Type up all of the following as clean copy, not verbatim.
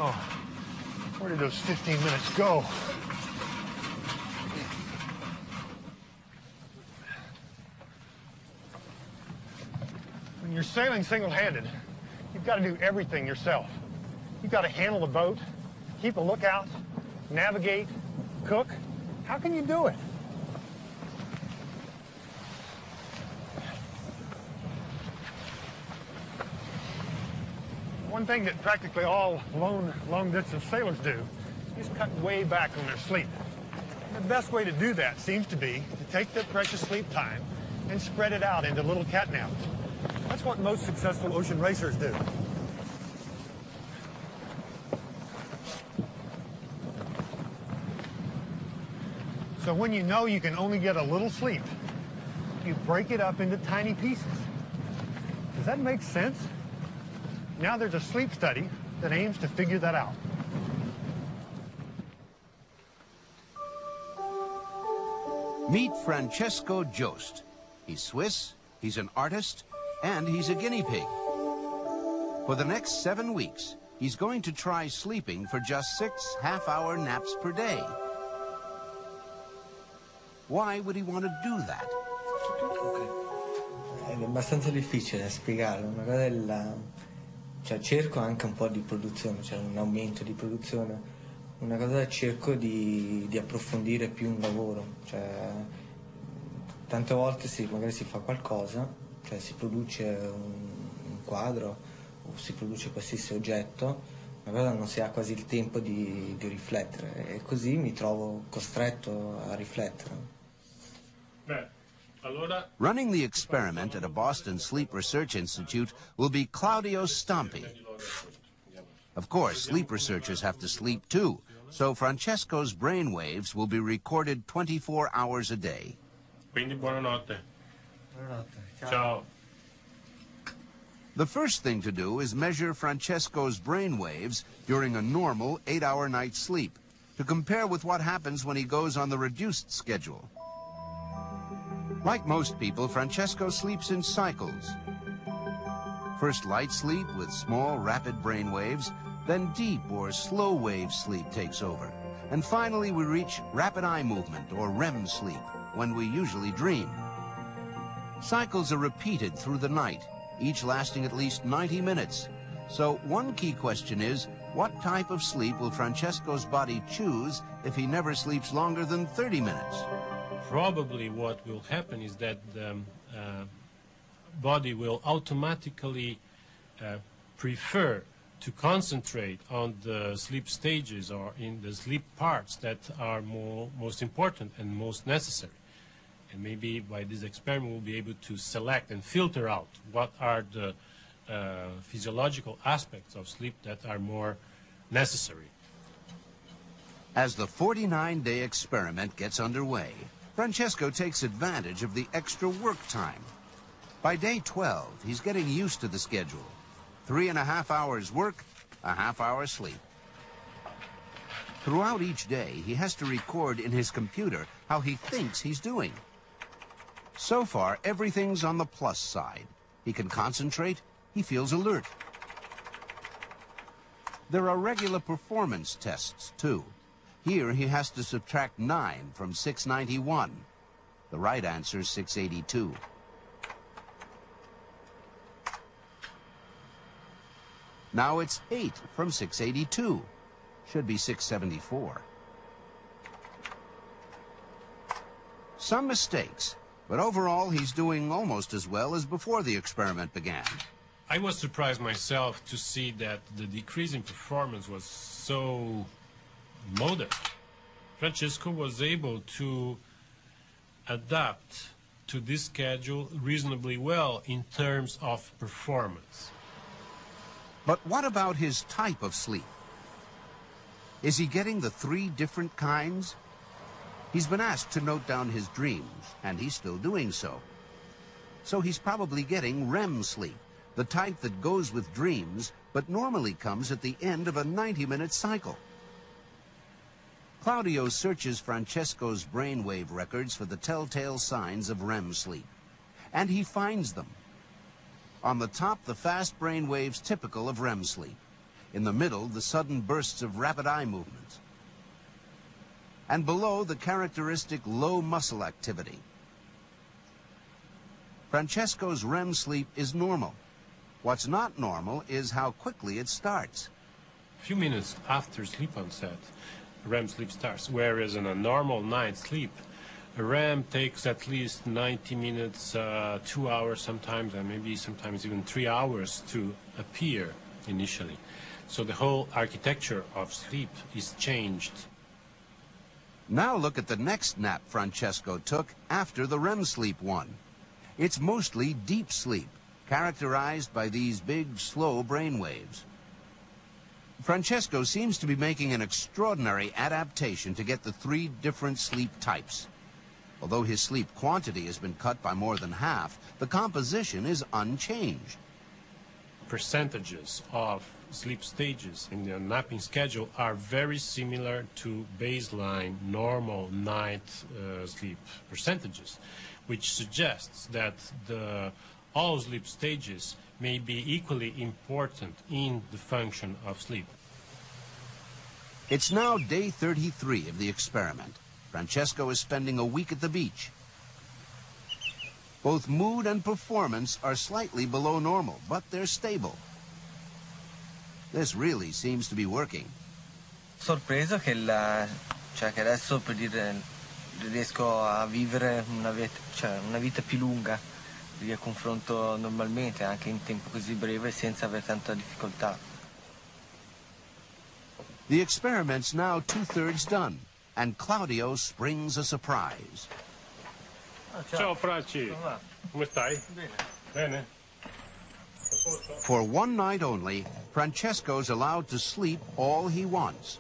Oh, where did those 15 minutes go? When you're sailing single-handed, you've got to do everything yourself. You've got to handle the boat, keep a lookout, navigate, cook. How can you do it? One thing that practically all long-distance sailors do is cut way back on their sleep. And the best way to do that seems to be to take their precious sleep time and spread it out into little catnaps. That's what most successful ocean racers do. So when you know you can only get a little sleep, you break it up into tiny pieces. Does that make sense? Now there's a sleep study that aims to figure that out. Meet Francesco Jost. He's Swiss, he's an artist, and he's a guinea pig. For the next 7 weeks, he's going to try sleeping for just 6 half-hour naps per day. Why would he want to do that? È abbastanza difficile da spiegare, una cosa cioè cerco anche un po' di produzione, cioè un aumento di produzione, una cosa cerco di approfondire più un lavoro, cioè tante volte magari si fa qualcosa, cioè si produce un quadro o si produce qualsiasi oggetto, ma però non si ha quasi il tempo di riflettere e così mi trovo costretto a riflettere. Running the experiment at a Boston Sleep Research Institute will be Claudio Stampi. Of course, sleep researchers have to sleep too, so Francesco's brain waves will be recorded 24 hours a day. Quindi buonanotte. Buonanotte. Ciao. The first thing to do is measure Francesco's brain waves during a normal 8-hour night's sleep to compare with what happens when he goes on the reduced schedule. Like most people, Francesco sleeps in cycles. First light sleep with small, rapid brain waves, then deep or slow wave sleep takes over. And finally, we reach rapid eye movement, or REM sleep, when we usually dream. Cycles are repeated through the night, each lasting at least 90 minutes. So one key question is, what type of sleep will Francesco's body choose if he never sleeps longer than 30 minutes? Probably what will happen is that the body will automatically prefer to concentrate on the sleep stages or in the sleep parts that are most important and most necessary. And maybe by this experiment we'll be able to select and filter out what are the physiological aspects of sleep that are more necessary. As the 49-day experiment gets underway, Francesco takes advantage of the extra work time. By day 12, he's getting used to the schedule. 3.5 hours work, a half-hour sleep. Throughout each day, he has to record in his computer how he thinks he's doing. So far, everything's on the plus side. He can concentrate, he feels alert. There are regular performance tests, too. Here, he has to subtract 9 from 691. The right answer is 682. Now it's 8 from 682. Should be 674. Some mistakes, but overall he's doing almost as well as before the experiment began. I was surprised myself to see that the decrease in performance was so modest. Francesco was able to adapt to this schedule reasonably well in terms of performance. But what about his type of sleep? Is he getting the 3 different kinds? He's been asked to note down his dreams, and he's still doing so. So he's probably getting REM sleep, the type that goes with dreams, but normally comes at the end of a 90-minute cycle. Claudio searches Francesco's brainwave records for the telltale signs of REM sleep, and he finds them. On the top, the fast brainwaves typical of REM sleep. In the middle, the sudden bursts of rapid eye movements. And below, the characteristic low muscle activity. Francesco's REM sleep is normal. What's not normal is how quickly it starts. A few minutes after sleep onset, REM sleep starts, whereas in a normal night's sleep, a REM takes at least 90 minutes, 2 hours sometimes, and maybe sometimes even 3 hours to appear initially. So the whole architecture of sleep is changed. Now look at the next nap Francesco took after the REM sleep one. It's mostly deep sleep, characterized by these big, slow brain waves. Francesco seems to be making an extraordinary adaptation to get the 3 different sleep types. Although his sleep quantity has been cut by more than half, the composition is unchanged. Percentages of sleep stages in the napping schedule are very similar to baseline normal night sleep percentages, which suggests that all sleep stages may be equally important in the function of sleep. It's now day 33 of the experiment. Francesco is spending a week at the beach. Both mood and performance are slightly below normal, but they're stable. This really seems to be working. Sorpreso che adesso, per dire, riesco a vivere una vita più lunga a confronto normalmente, anche in tempo così breve, senza avere tanta difficoltà. The experiment's now 2/3 done, and Claudio springs a surprise. Ciao Franci, come stai? Bene. Bene. For one night only, Francesco's allowed to sleep all he wants.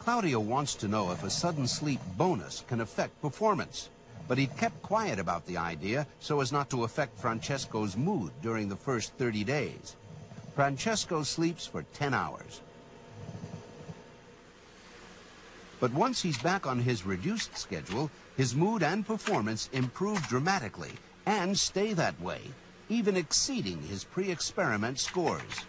Claudio wants to know if a sudden sleep bonus can affect performance, but he kept quiet about the idea so as not to affect Francesco's mood during the first 30 days. Francesco sleeps for 10 hours. But once he's back on his reduced schedule, his mood and performance improve dramatically and stay that way, even exceeding his pre-experiment scores.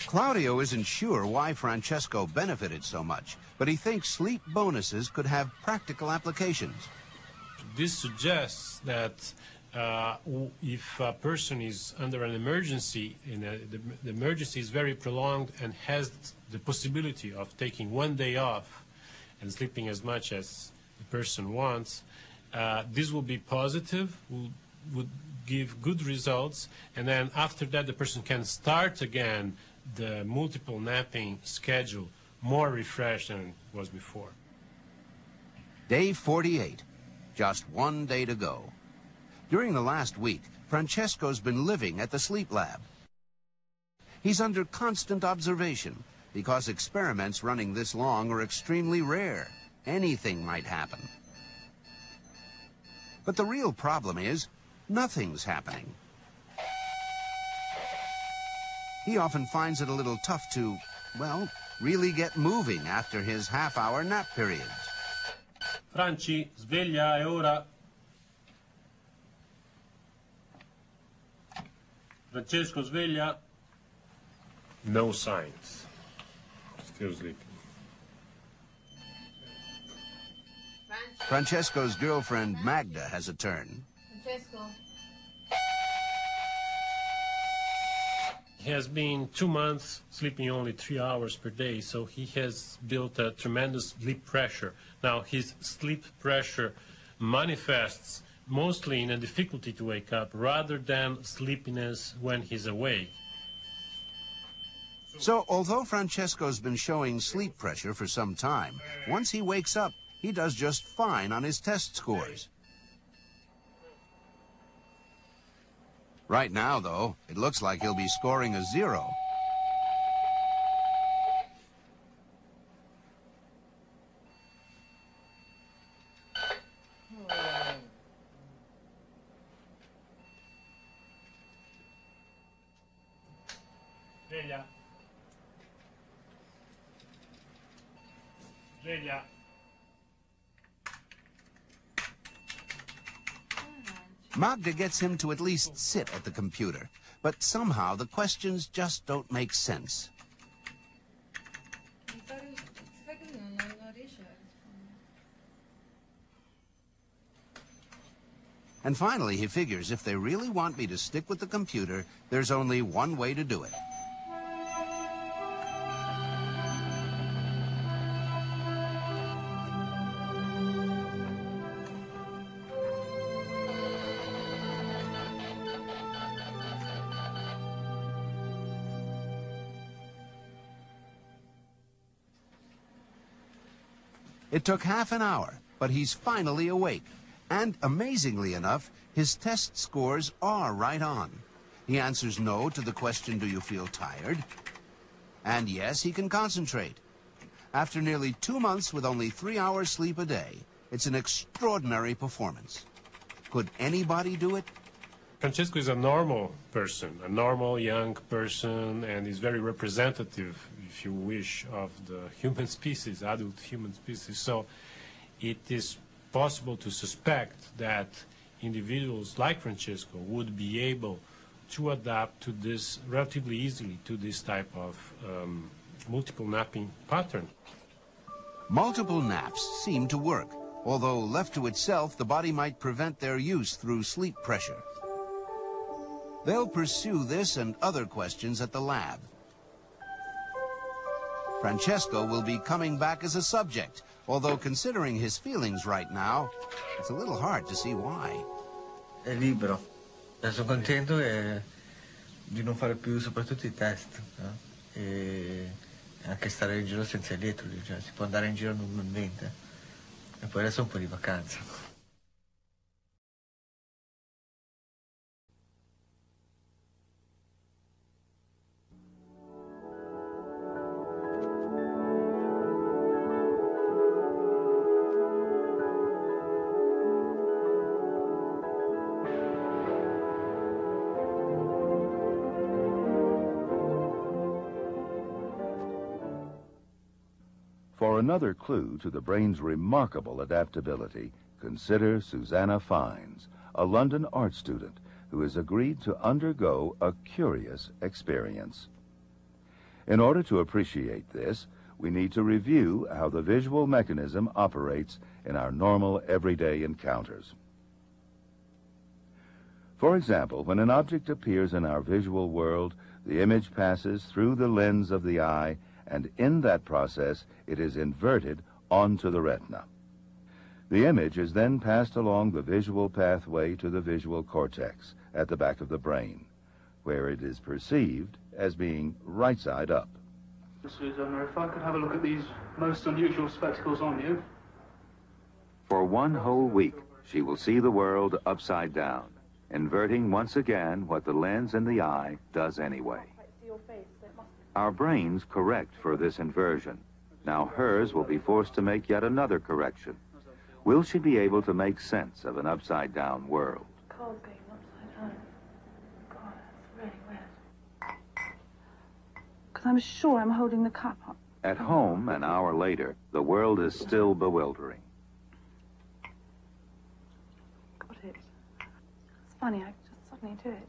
Claudio isn't sure why Francesco benefited so much, but he thinks sleep bonuses could have practical applications. This suggests that if a person is under an emergency, the emergency is very prolonged and has the possibility of taking one day off and sleeping as much as the person wants, this will be positive, would give good results, and then after that the person can start again the multiple napping schedule more refreshed than it was before. Day 48, just one day to go. During the last week, Francesco's been living at the sleep lab. He's under constant observation because experiments running this long are extremely rare. Anything might happen. But the real problem is, nothing's happening. He often finds it a little tough to, well, really get moving after his half-hour nap periods. Franci, sveglia, è ora. Francesco, sveglia. No signs. Still sleeping. Francesco's girlfriend, Magda, has a turn. Francesco. He has been 2 months sleeping only 3 hours per day, so he has built a tremendous sleep pressure. Now, his sleep pressure manifests mostly in a difficulty to wake up rather than sleepiness when he's awake. So, although Francesco's been showing sleep pressure for some time, once he wakes up, he does just fine on his test scores. Right now, though, it looks like he'll be scoring a 0. Sveglia. Sveglia. Magda gets him to at least sit at the computer, but somehow the questions just don't make sense. And finally, he figures if they really want me to stick with the computer, there's only one way to do it. It took half an hour, but he's finally awake. And amazingly enough, his test scores are right on. He answers no to the question, do you feel tired? And yes, he can concentrate. After nearly 2 months with only 3 hours sleep a day, it's an extraordinary performance. Could anybody do it? Francesco is a normal person, a normal young person, and is very representative, if you wish, of the human species, adult human species. So it is possible to suspect that individuals like Francesco would be able to adapt to this relatively easily, to this type of multiple napping pattern. Multiple naps seem to work, although left to itself, the body might prevent their use through sleep pressure. They'll pursue this and other questions at the lab. Francesco will be coming back as a subject, although considering his feelings right now, it's a little hard to see why. È libero. Sono contento di non fare più soprattutto i test, no? E anche stare in giro senza elettrodi, cioè si può andare in giro normalmente. E poi adesso un po' di vacanza. For another clue to the brain's remarkable adaptability, consider Susanna Fiennes, a London art student who has agreed to undergo a curious experience. In order to appreciate this, we need to review how the visual mechanism operates in our normal everyday encounters. For example, when an object appears in our visual world, the image passes through the lens of the eye, and in that process, it is inverted onto the retina. The image is then passed along the visual pathway to the visual cortex at the back of the brain, where it is perceived as being right side up. Susanna, if I could have a look at these most unusual spectacles on you. For 1 whole week, she will see the world upside down, inverting once again what the lens in the eye does anyway. Our brains correct for this inversion. Now hers will be forced to make yet another correction. Will she be able to make sense of an upside-down world? Car's going upside down. God, that's really weird. Because I'm sure I'm holding the cup up. At home, an hour later, the world is still bewildering. Got it. It's funny, I just suddenly do it.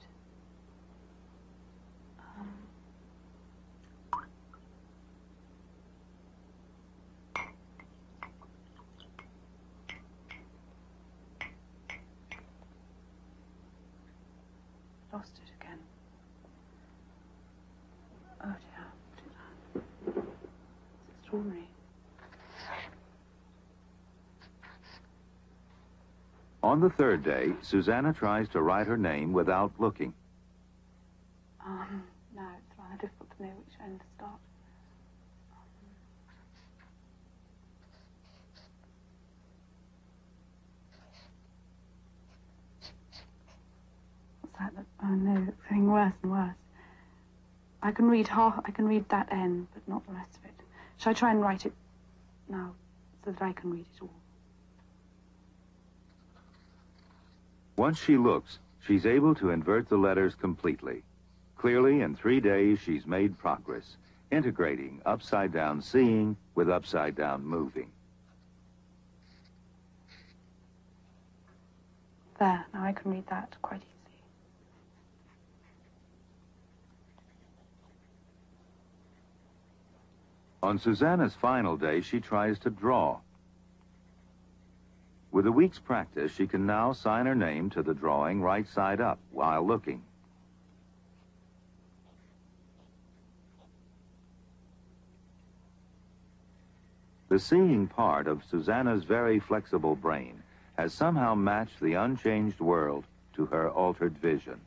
Lost it again. Oh dear, what is that? It's extraordinary. On the 3rd day, Susanna tries to write her name without looking. No, it's rather difficult to know which end to start. Oh no, it's getting worse and worse. I can read that end, but not the rest of it. Shall I try and write it now, so that I can read it all? Once she looks, she's able to invert the letters completely. Clearly, in 3 days, she's made progress, integrating upside-down seeing with upside-down moving. There, now I can read that quite easily. On Susanna's final day, she tries to draw. With a week's practice, she can now sign her name to the drawing right side up while looking. The seeing part of Susanna's very flexible brain has somehow matched the unchanged world to her altered vision.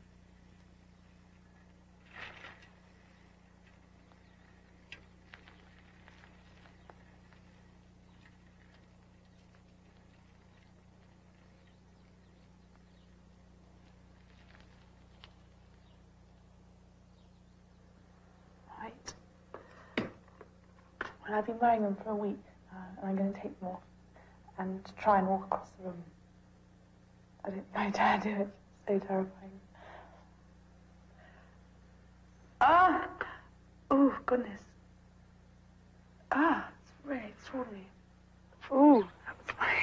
Right. Well, I've been wearing them for a week, and I'm going to take them off and try and walk across the room. I don't dare do it. It's so terrifying. Ah! Oh, goodness. Ah, it's really extraordinary. Ooh, that was my...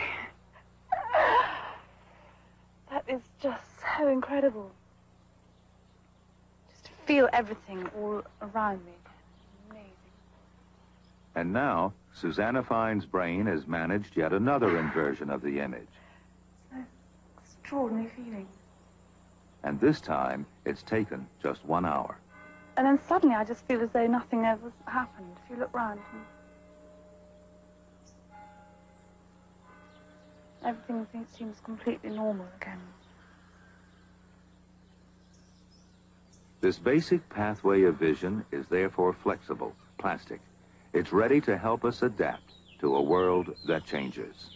That is just so incredible. Just to feel everything all around me. Amazing. And now, Susanna Fine's brain has managed yet another inversion of the image. Extraordinary feeling. And this time, it's taken just 1 hour. And then suddenly I just feel as though nothing ever happened. If you look round, everything seems completely normal again. This basic pathway of vision is therefore flexible, plastic. It's ready to help us adapt to a world that changes.